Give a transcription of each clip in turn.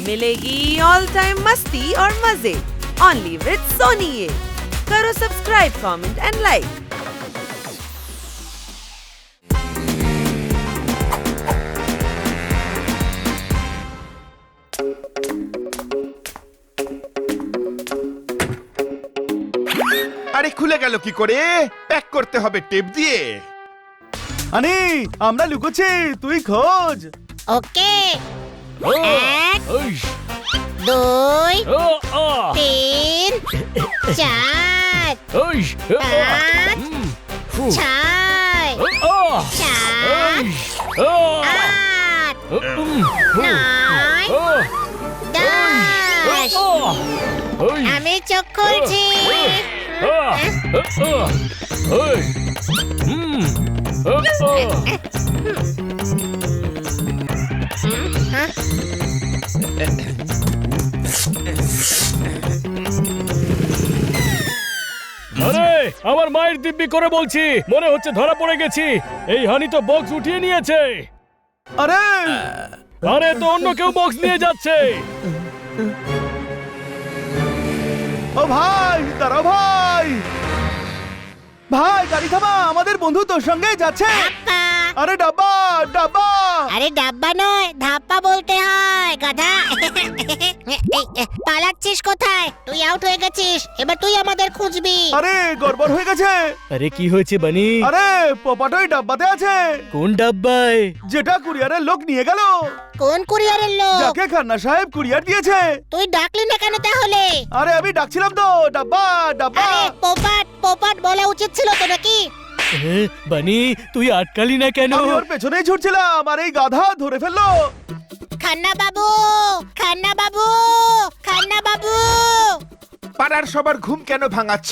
मिलेगी all time मस्ती और मजे ओनली विद सोनी। ये करो सब्सक्राइब, कमेंट एंड लाइक। আরে খুলে গেল কি করে? প্যাক করতে হবে টেপ দিয়ে। আনি আমরা লুকোচ্ছি, তুই খোঁজ। ওকে, 1 2 3 4 5 6 7 8 9 10। আমি চোখ খুলছি। আরে আমার মায়ের দিব্যি করে বলছি, মনে হচ্ছে ধরা পড়ে গেছি। এই হানি তো বক্স উঠিয়ে নিয়েছে। আরে আরে তো অন্য কেউ বক্স নিয়ে যাচ্ছে। ও ভাই দাঁড়াও ভাই, ভাই গাড়ি থামা, আমাদের বন্ধু তোর সঙ্গে যাচ্ছে। ধাপ্পা। আরে ডাব্বা ডাব্বা। আরে ডাব্বা নয়, ধাপ্পা বলতে হয় গাধা। পালাচ্ছিস কোথায়? তুই আউট হয়ে গেছিস, এবার তুই আমাদের খুঁজবি। আরে গড়বড় হয়ে গেছে। আরে কি হয়েছে বানি? আরে পোপাটই ডাব্বাতে আছে। কোন ডাব্বায়? যেটা কুরিয়ারের লোক নিয়ে গেল। কোন কুরিয়ারের লোক? যাকে খান্না সাহেব কুরিয়ার দিয়েছে। তুই ডাকলি না কেন তাহলে? আরে আমি ডাকছিলাম তো, ডাব্বা ডাব্বা। আরে পোপাট পোপাট বলা উচিত ছিল তো নাকি? বানি তুই আটকালি না কেন? আমি ওর পেছনেই ছুটছিলাম আর এই গাধা ধরে ফেললো। খান্না বাবু, খান্না বাবু, খান্না বাবু। পাড়ার সবার ঘুম কেন ভাঙাচ্ছ?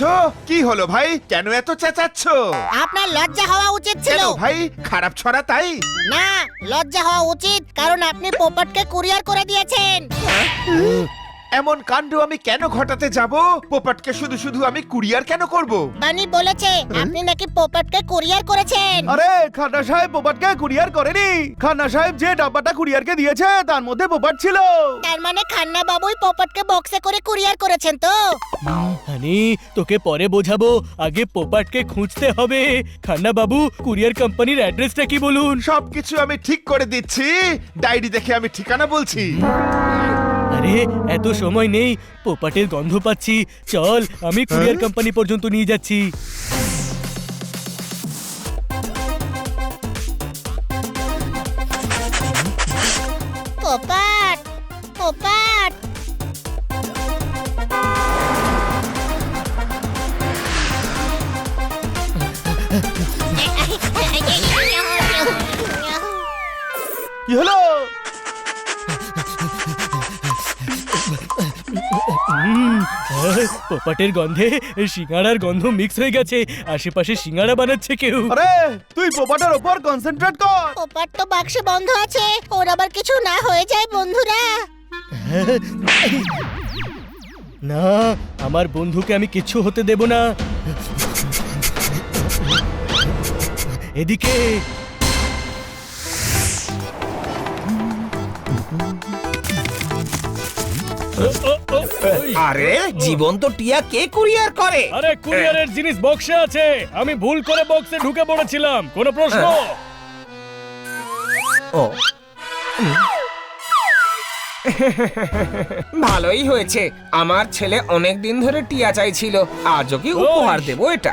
কি হলো ভাই, কেন এত চেঁচাচ্ছ? আপনার লজ্জা হওয়া উচিত ছিল। কেন ভাই, খারাপ ছড়া তাই? না, লজ্জা হওয়া উচিত, কারণ আপনি পোপটকে কুরিয়ার করে দিয়েছেন। এমন কাণ্ড আমি কেন ঘটাতে যাব? পোপটকে শুধু শুধু আমি কুরিয়ার কেন করব? বানি বলেছে আপনি নাকি পোপটকে কুরিয়ার করেছেন। আরে খান্না সাহেব পোপাটকে কুরিয়ার করেনি। খান্না সাহেব যে ডাব্বাটা কুরিয়ারকে দিয়েছে তার মধ্যে পোপাট ছিল। তার মানে খান্না বাবুই পোপটকে বক্সে করে কুরিয়ার করেছেন তো? হানি তোকে পরে বোঝাবো, আগে পোপাটকে খুঁজতে হবে। খান্না বাবু কুরিয়ার কোম্পানির অ্যাড্রেসটা কি বলুন? সবকিছু আমি ঠিক করে দিচ্ছি, ডায়েরি দেখে আমি ঠিকানা বলছি। আরে এত সময় নেই, পোপাটের গন্ধ পাচ্ছি। চল আমি কুরিয়ার কোম্পানি পর্যন্ত নিয়ে যাচ্ছি। পোপট, পোপট। কি হলো? পোপাটের গন্ধে সিঙ্গাড়ার গন্ধ মিক্স হয়ে গেছে। আশেপাশে সিঙ্গাড়া বানাচ্ছে কেউ। আরে তুই পোপাটের উপর কনসেন্ট্রেট কর। পোপট তো বাক্সে বন্ধ আছে, ওর আবার কিছু না হয়ে যায় বন্ধুরা। না, আমার বন্ধুকে আমি কিচ্ছু হতে দেব না। এদিকে আরে জীবন্ত টিয়া কে কুরিয়ার করে? আরে কুরিয়ারের জিনিস বক্সে আছে, আমি ভুল করে বক্সে ঢুকে পড়েছিলাম। কোনো প্রশ্ন? ও ভালোই হয়েছে, আমার ছেলে অনেক দিন ধরে টিয়া চাইছিল, আজ ওকে উপহার দেবো এটা।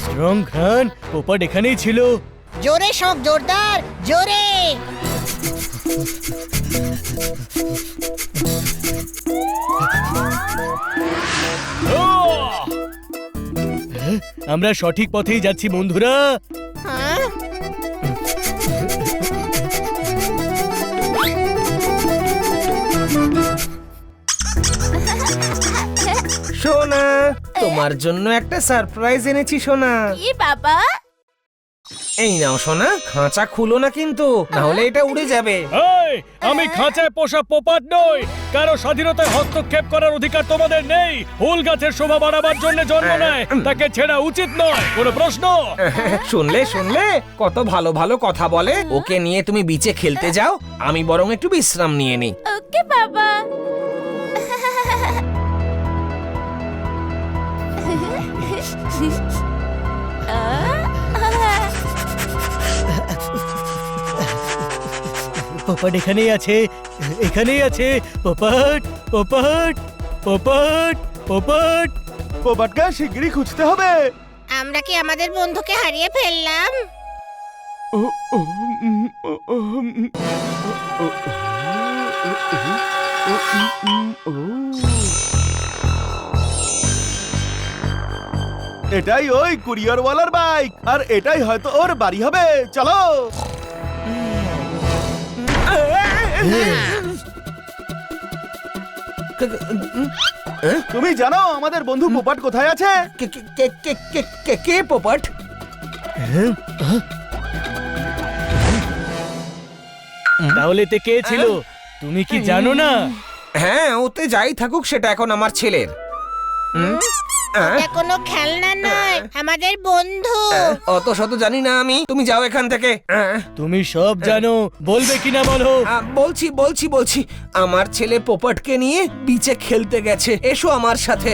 স্ট্রং ঘ্রাণ, পোপাট এখানেই ছিল। জোরে শোক, জোরদার জোরে। আমরা সঠিক পথেই যাচ্ছি বন্ধুরা। হ্যাঁ? সোনা তোমার জন্য একটা সারপ্রাইজ এনেছি সোনা। কি বাবা? এই নাও সোনা, খাঁচা খুলো না কিন্তু, না হলে এটা উড়ে যাবে। এই, আমি খাঁচায় পোষা পোপাট নই। কারো স্বাধীনতায় হস্তক্ষেপ করার অধিকার তোমাদের নেই। ফুল গাছের শোভা বাড়াবার জন্য জন্ম নেয়, তাকে ছেড়া উচিত নয়। কোনো প্রশ্ন? শুনলে কত ভালো ভালো কথা বলে। ওকে নিয়ে তুমি বিচে খেলতে যাও, আমি বরং একটু বিশ্রাম নিয়ে নিই। ওকে বাবা। পোপাট এখানেই আছে, এখানেই আছে। পোপাট, পোপাট, পোপাট, পোপাট। পোপাটকে শিগগিরই খুঁজতে হবে। আমরা কি আমাদের বন্ধুকে হারিয়ে ফেললাম? এটাই ওই কুরিয়ারওয়ালার বাইক, আর এটাই হয়তো ওর বাড়ি হবে। চলো। তুমি জানো আমাদের বন্ধু পোপাট কোথায় আছে? কে পোপট? তাহলে তে কে ছিল তুমি কি জানো না? হ্যাঁ, ওতে যাই থাকুক, সেটা এখন আমার ছেলের। এটা কোনো খেলনা নয়, আমাদের বন্ধু। অত শত জানি না আমি, তুমি যাও এখান থেকে। তুমি সব জানো, বলবে কিনা বলো। বলছি আমার ছেলে পোপটকে নিয়ে বিচে খেলতে গেছে, এসো আমার সাথে।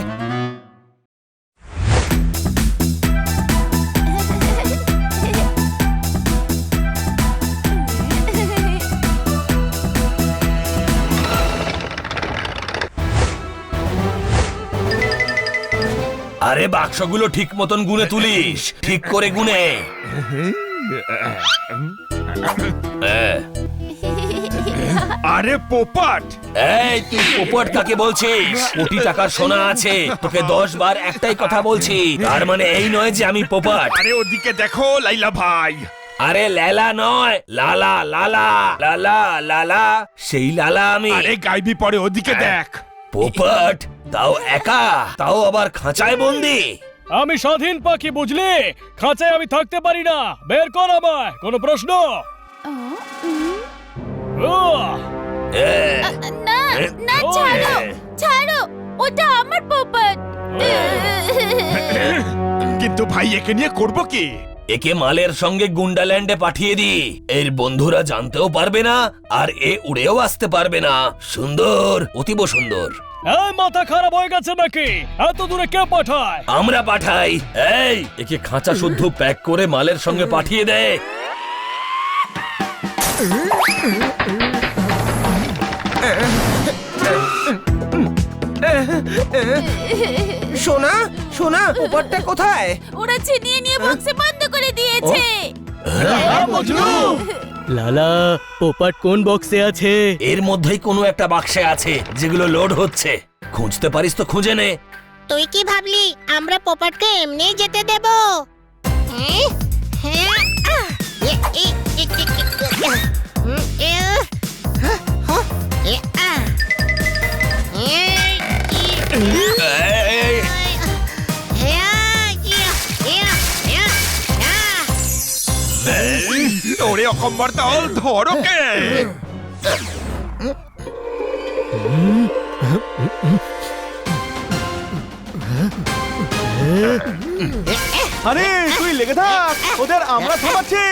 আরে বাক্সগুলো ঠিক মতন গুনে তুলিস, ঠিক করে গুনে। আরে পোপট, এই তুই পোপট কাকে বলছিস? কোটি টাকার সোনা আছে, তোকে 10 বার একটাই কথা বলছি, তার মানে এই নয় যে আমি পোপট। আরে ওদিকে দেখো লাইলা ভাই। আরে লালা নয়, লালা লালা লালা লালা, সেই লালা আমি। আরে গাইবি পরে ওদিকে দেখ। পোপট, তাও একা, তাও আবার খাঁচায় বন্দি। আমি স্বাধীন পাখি, বুঝলি? খাঁচায় আমি থাকতে পারি না। বের কর আমায়। কোনো প্রশ্ন? না না, ছাড়ো ছাড়ো, ওটা আমার পোপট। কিন্তু ভাই একে নিয়ে করব কি? একে মালের সঙ্গে গুন্ডাল্যান্ডে পাঠিয়ে দি, এর বন্ধুরা জানতেও পারবে না, আর এ উড়েও আসতে পারবে না। সুন্দর, অতীব সুন্দর। এই মাথা খারাপ হয়ে গেছে নাকি? এত দূরে কে পাঠায়? আমরা পাঠাই। এই, একে খাঁচা শুদ্ধ প্যাক করে মালের সঙ্গে পাঠিয়ে দে। সোনা পোপটটা কোথায়? ওরা ছিনিয়ে নিয়ে বক্সে বন্ধ করে দিয়েছে। লালা, পোপাট কোন বক্সে আছে? এর মধ্যেই কোনো একটা বাক্সে আছে, যেগুলো লোড হচ্ছে। খুঁজতে পারিস তো খুঁজে নে। তুই কি ভাবলি আমরা পোপটকে এমনি যেতে দেব? হ্যাঁ? হ্যাঁ? আহ! এ, এ, এ, এ, এ, হুম, এ, হ্যাঁ, হ্যাঁ, এ, আহ! এ, ই, এই, হ্যাঁ, ইয়া, ইয়া, ইয়া, আহ! ওরে অকম্বর দল, ধর ওকে। আরে তুই লেগে থাক, ওদের আমরা থামাচ্ছি।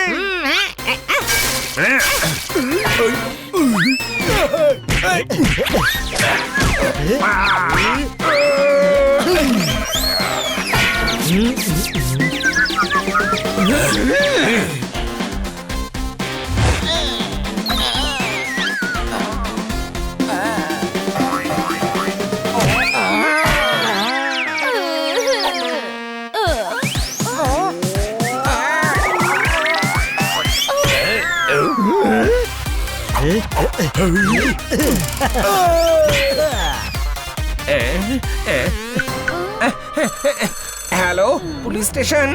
Hello, police station.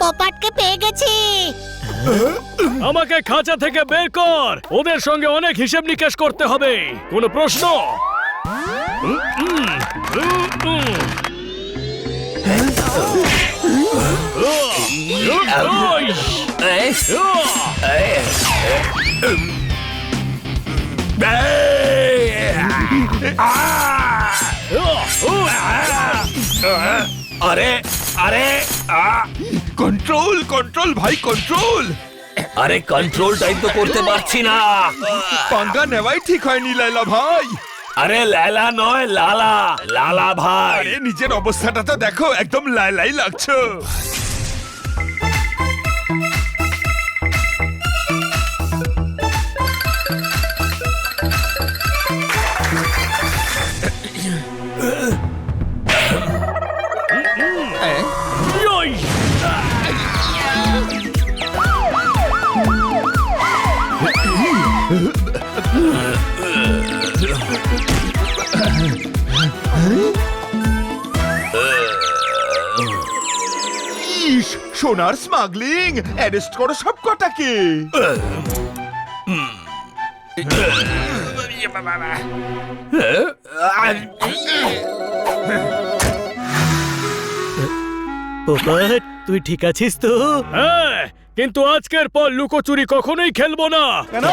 পোপটকে পেয়ে গেছি। আমাকে খাঁচা থেকে বের কর। ওদের সঙ্গে অনেক হিসেব নিকেশ করতে হবে। কোনো প্রশ্ন? আরে আরে কন্ট্রোল কন্ট্রোল ভাই কন্ট্রোল। আরে কন্ট্রোলটাই তো করতে পারছি না। পাঙ্গা নেওয়াই ঠিক হয়নি লাইলা ভাই। আরে লালা নয় লালা, লালা ভাই। আরে নিজের অবস্থাটা তো দেখো, একদম লাইলাই লাগছো। ইয়ই! ইস, সোনার স্মাগলিং, অ্যারেস্ট করো সব কটাকে। পোপট তুই ঠিক আছিস তো? হ্যাঁ, কিন্তু আজকের পর লুকোচুরি কখনোই খেলবো না। কেন?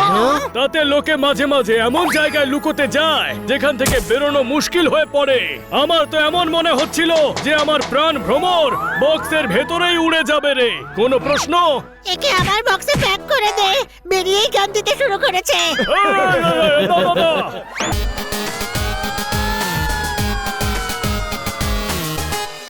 তাতে লোকে মাঝে মাঝে এমন জায়গায় লুকোতে যায় যেখান থেকে বেরোনো মুশকিল হয়ে পড়ে। আমার তো এমন মনে হচ্ছিল যে আমার প্রাণ ভ্রমর বক্সের ভেতরেই উড়ে যাবে রে। কোনো প্রশ্ন? একে আমার বক্সে প্যাক করে দে, বেরিয়েই গান দিতে শুরু করেছে। না, না, না।